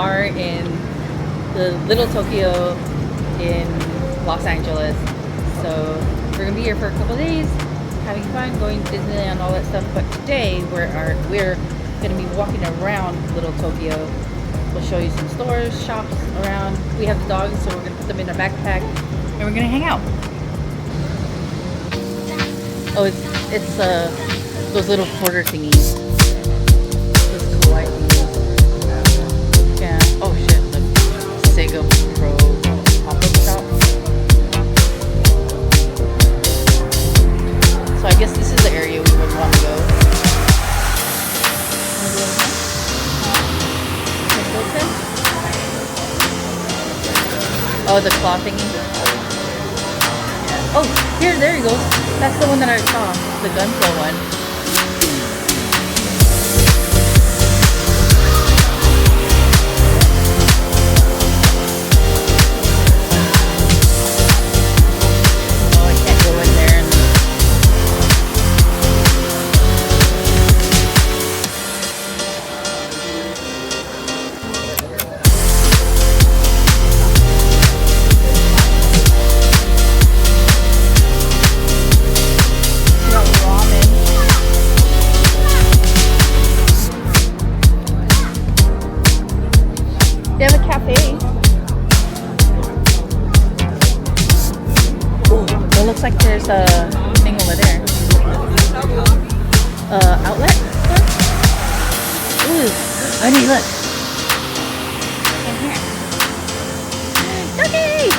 are in the Little Tokyo in Los Angeles. So we're gonna be here for a couple of days, having fun, going to Disneyland, all that stuff. But today we're gonna be walking around Little Tokyo. We'll show you some stores, shops around. We have the dogs, so we're gonna put them in our backpack and we're gonna hang out. Oh, it's those little quarter thingies. Those kawaii thingies. Yeah. Oh shit, the Sega Pro pop-up shop. So I guess this is the area we would want to go. Oh, the claw thingy. Oh, there he goes. That's the one that I saw, the gunflow one. Oh, I can't go in there. They have a cafe. Oh, it looks like there's a thing over there. Outlet store? Ooh, honey, look. In here. Doggy!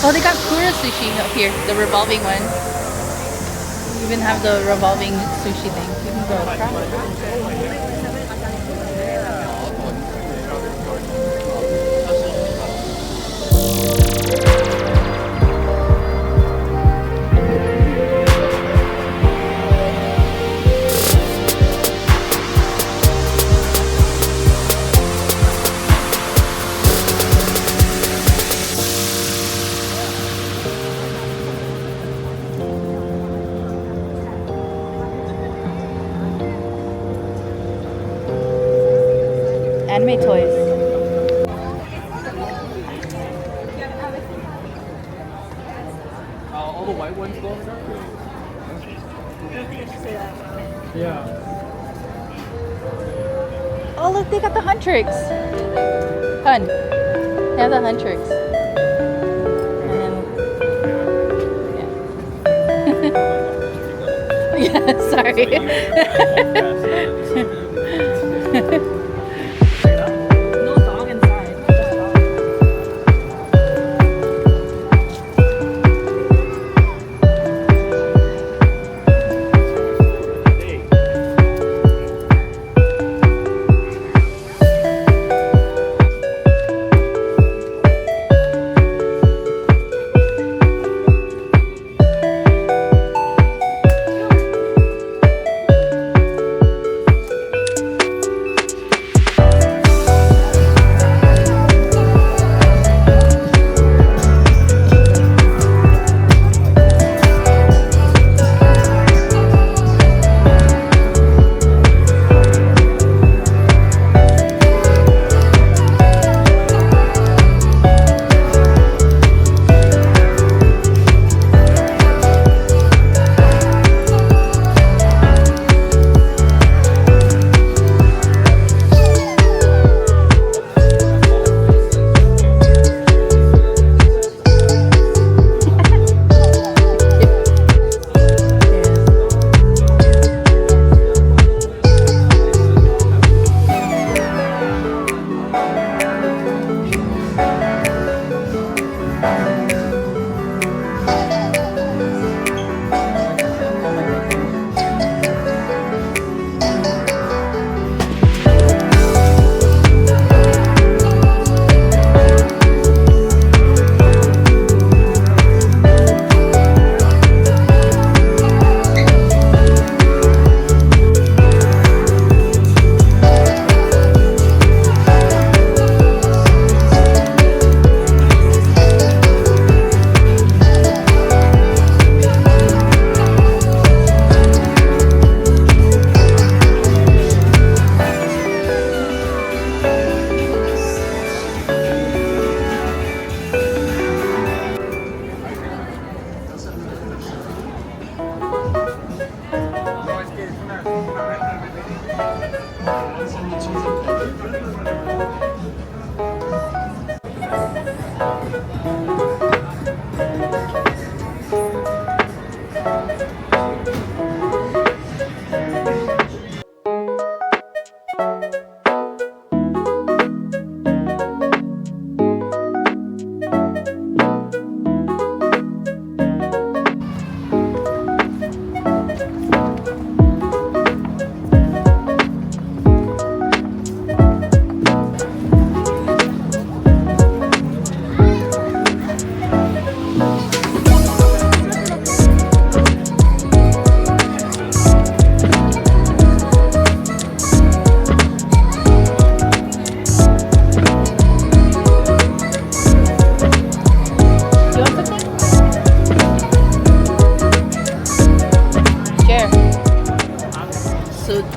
Oh, they got Kura sushi up here, the revolving one. You even have the revolving sushi thing. You can go try it. Anime toys. All the white ones go over there? Yeah. Oh, look, they got the Huntrix. Hun. They have the Huntrix. And yeah, sorry.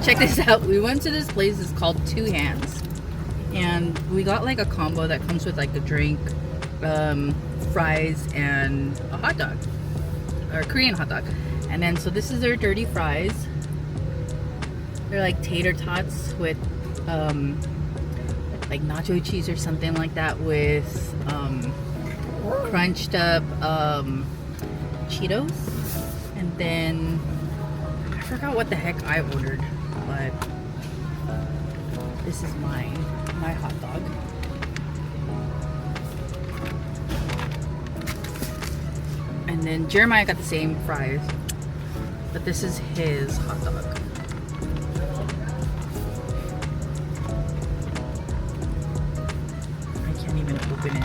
check this out. We went to this place. It's called Two Hands, and we got like a combo that comes with like a drink, fries, and a hot dog, or a Korean hot dog. And then so this is their dirty fries. They're like tater tots with like nacho cheese or something like that, with crunched up Cheetos. And then I forgot what the heck I ordered, but this is my hot dog. And then Jeremiah got the same fries, but this is his hot dog. I can't even open it.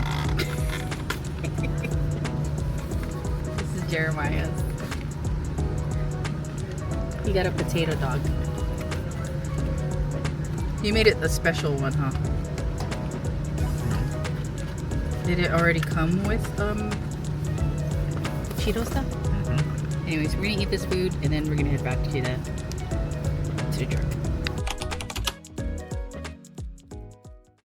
This is Jeremiah's. He got a potato dog. You made it a special one, huh? Did it already come with Cheeto stuff? Anyways, we're gonna eat this food and then we're gonna head back to the truck.